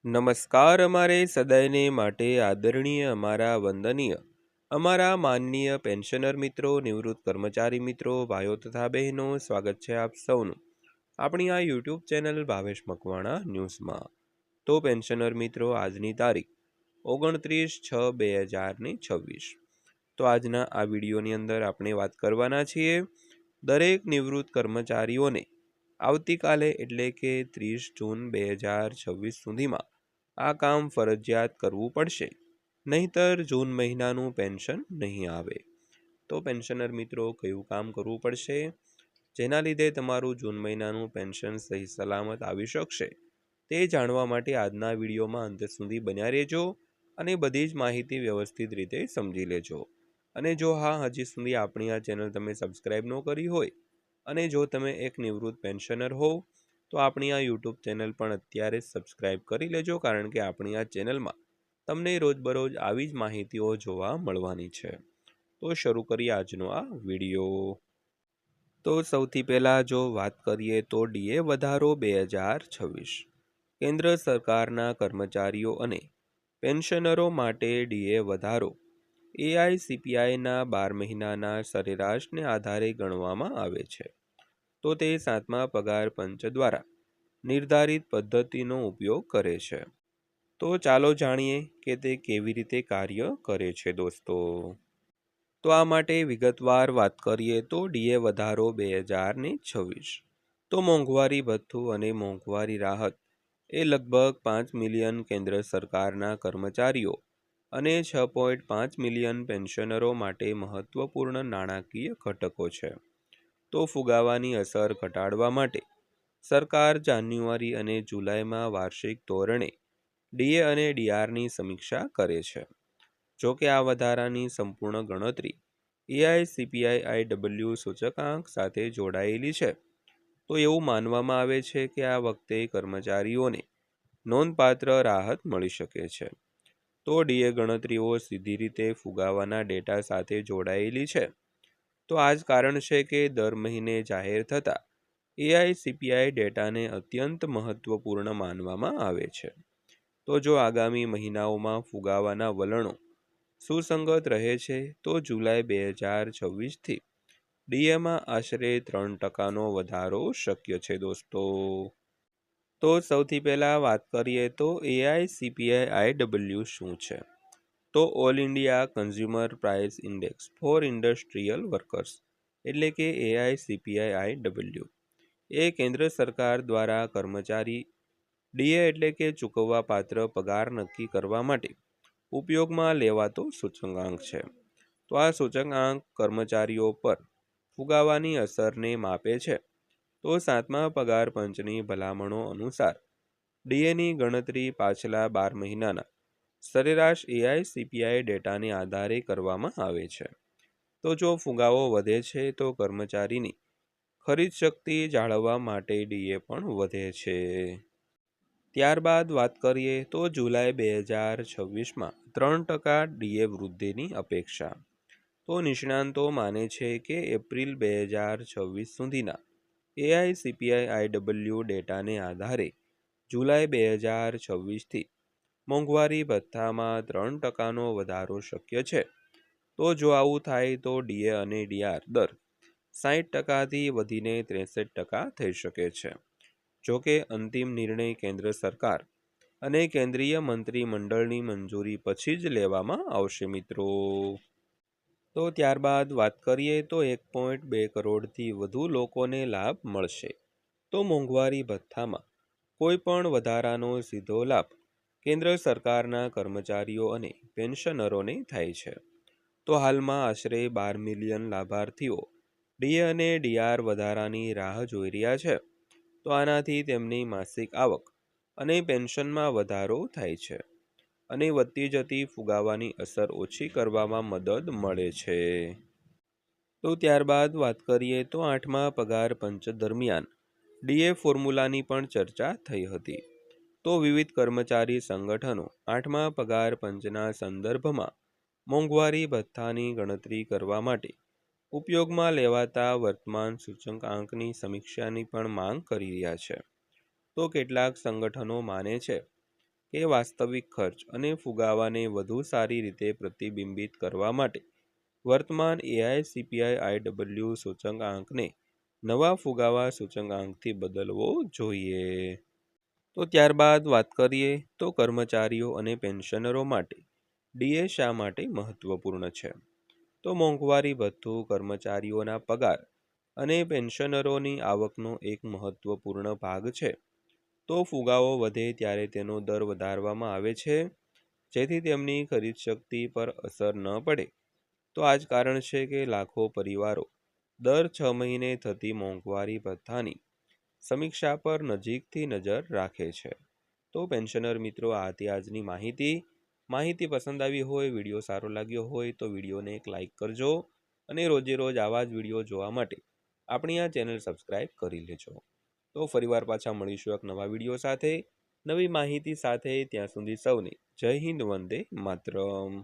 નમસ્કાર અમારે સદાયને માટે આદરણીય અમારા વંદનીય અમારા માનનીય પેન્શનર મિત્રો, નિવૃત્ત કર્મચારી મિત્રો, ભાઈઓ તથા બહેનો, સ્વાગત છે આપ સૌનું આપણી આ યુટ્યુબ ચેનલ ભાવેશ મકવાણા ન્યૂઝમાં। તો પેન્શનર મિત્રો, આજની તારીખ 29/6/2026। તો આજના આ વિડીયોની અંદર આપણે વાત કરવાના છીએ દરેક નિવૃત્ત કર્મચારીઓને આવતીકાલે એટલે કે 30 જૂન 2026 સુધીમાં આ કામ ફરજિયાત કરવું પડશે, નહીંતર જૂન મહિનાનું પેન્શન નહીં આવે। તો પેન્શનર મિત્રો, કયું કામ કરવું પડશે જેના લીધે તમારું જૂન મહિનાનું પેન્શન સહી સલામત આવી શકશે, તે જાણવા માટે આજના વિડીયોમાં અંત સુધી બન્યા રહેજો અને બધી જ માહિતી વ્યવસ્થિત રીતે સમજી લેજો। અને જો હજી સુધી આપણી આ ચેનલ તમે સબસ્ક્રાઈબ ન કરી હોય અને જો તમે એક નિવૃત્ત પેન્શનર હોવ તો આપણી આ યુટ્યુબ ચેનલ પણ અત્યારે જ સબસ્ક્રાઈબ કરી લેજો, કારણ કે આપણી આ ચેનલમાં તમને રોજબરોજ આવી જ માહિતીઓ જોવા મળવાની છે। તો શરૂ કરીએ આજનો આ વિડીયો। તો સૌથી પહેલાં જો વાત કરીએ તો ડીએ વધારો 2026। કેન્દ્ર સરકારના કર્મચારીઓ અને પેન્શનરો માટે ડીએ વધારો એઆઈસીપીઆઈના 12 મહિનાના સરેરાશને આધારે ગણવામાં આવે છે। તો તે 7મા પગાર પંચ દ્વારા નિર્ધારિત પદ્ધતિનો ઉપયોગ કરે છે। તો ચાલો જાણીએ કે તે કેવી રીતે કાર્ય કરે છે દોસ્તો। તો આ માટે વિગતવાર વાત કરીએ તો ડીએ વધારો 2026 તો મોંઘવારી ભથ્થું અને મોંઘવારી રાહત એ લગભગ 5 મિલિયન કેન્દ્ર સરકારના કર્મચારીઓ અને 6.5 મિલિયન પેન્શનરો માટે મહત્વપૂર્ણ નાણાકીય ઘટકો છે। તો ફુગાવાની અસર ઘટાડવા માટે સરકાર જાન્યુઆરી અને જુલાઈમાં વાર્ષિક ધોરણે ડીએ અને ડીઆરની સમીક્ષા કરે છે। જો કે આ વધારાની સંપૂર્ણ ગણતરી એઆઈસીપીઆઈ સૂચકાંક સાથે જોડાયેલી છે, તો એવું માનવામાં આવે છે કે આ વખતે કર્મચારીઓને નોંધપાત્ર રાહત મળી શકે છે। તો ડીએ ગણતરીઓ સીધી રીતે ફુગાવાના ડેટા સાથે જોડાયેલી છે, તો આ જ કારણ છે કે દર મહિને જાહેર થતા એઆઈસીપીઆઈ ડેટાને અત્યંત મહત્વપૂર્ણ માનવામાં આવે છે। તો જો આગામી મહિનાઓમાં ફુગાવાના વલણો સુસંગત રહે છે તો જુલાઈ 2026થી ડીએમાં આશરે 3% વધારો શક્ય છે દોસ્તો। તો સૌથી પહેલાં વાત કરીએ તો એઆઈસીપીઆઈ શું છે। તો all India consumer price index four industrial workers એટલે કે એઆઈસીપીઆઈ એ કેન્દ્ર સરકાર દ્વારા કર્મચારી ડીએ એટલે કે ચૂકવવા પાત્ર પગાર નક્કી કરવા માટે ઉપયોગમાં લેવાતો સૂચકાંક છે। તો આ સૂચકાંક કર્મચારીઓ પર ફુગાવાની અસરને માપે છે। તો 7મા પગાર પંચની ભલામણો અનુસાર ડીએની ગણતરી પાછલા 12 મહિનાના સરેરાશ એઆઈસીપીઆઈ ડેટાને આધારે કરવામાં આવે છે। તો જો ફુગાવો વધે છે તો કર્મચારીની ખરીદ શક્તિ જાળવવા માટે ડીએ પણ વધે છે। ત્યારબાદ વાત કરીએ તો જુલાઈ 2026માં 3% ડીએ વૃદ્ધિની અપેક્ષા। તો નિષ્ણાંતો માને છે કે એપ્રિલ 2026 સુધીના એઆઈસીપીઆઈ ડેટાને આધારે જુલાઈ 2026થી મોંઘવારી ભથ્થામાં 3%નો વધારો શક્ય છે। તો જો આવું થાય તો ડીએ અને ડીઆર દર 60%થી વધીને 63% થઈ શકે છે। જો કે અંતિમ નિર્ણય કેન્દ્ર સરકાર અને કેન્દ્રીય મંત્રીમંડળની મંજૂરી પછી જ લેવામાં આવશે મિત્રો। તો ત્યારબાદ વાત કરીએ તો 1.2 કરોડથી વધુ લોકોને લાભ મળશે। તો મોંઘવારી ભથ્થામાં કોઈ પણ વધારાનો સીધો લાભ કેન્દ્ર સરકારના કર્મચારીઓ અને પેન્શનરોને થાય છે। તો હાલમાં આશરે 12 મિલિયન લાભાર્થીઓ ડીએ અને ડીઆર વધારાની રાહ જોઈ રહ્યા છે। તો આનાથી તેમની માસિક આવક અને પેન્શનમાં વધારો થાય છે અને વધતી જતી ફુગાવાની અસર ઓછી કરવામાં મદદ મળે છે। તો ત્યારબાદ વાત કરીએ તો 8મા પગાર પંચ દરમિયાન ડીએ ફોર્મ્યુલાની પણ ચર્ચા થઈ હતી। તો વિવિધ કર્મચારી સંગઠનો 8મા પગાર પંચના સંદર્ભમાં મોંઘવારી ભથ્થાની ગણતરી કરવા માટે ઉપયોગમાં લેવાતા વર્તમાન સૂચકાંકની સમીક્ષાની પણ માંગ કરી રહ્યા છે। તો કેટલાક સંગઠનો માને છે કે વાસ્તવિક ખર્ચ અને ફુગાવાને વધુ સારી રીતે પ્રતિબિંબિત કરવા માટે વર્તમાન AICPI-IW સૂચકાંકને નવા ફુગાવા સૂચકાંકથી બદલવો જોઈએ। તો ત્યારબાદ વાત કરીએ તો કર્મચારીઓ અને પેન્શનરો માટે ડીએ શા માટે મહત્વપૂર્ણ છે? તો મોંઘવારી ભથ્થું કર્મચારીઓના પગાર અને પેન્શનરોની આવકનો એક મહત્વપૂર્ણ ભાગ છે। તો ફુગાવો વધે ત્યારે તેનો દર વધારવામાં આવે છે, જેથી તેમની ખરીદ શક્તિ પર અસર ન પડે। તો આ જ કારણ છે કે લાખો પરિવારો દર 6 મહિને થતી મોંઘવારી ભથ્થાની સમીક્ષા પર નજીકથી નજર રાખે છે। તો પેન્શનર મિત્રો, આ હતી આજની માહિતી પસંદ આવી હોય, વિડીયો સારો લાગ્યો હોય તો વિડીયોને એક લાઇક કરજો અને રોજે રોજ આવા જ વિડીયો જોવા માટે આપણી આ ચેનલ સબસ્ક્રાઇબ કરી લેજો। તો ફરીવાર પાછા મળીશું એક નવા વિડીયો સાથે, નવી માહિતી સાથે। ત્યાં સુધી સૌને જય હિન્દ, વંદે માતરમ।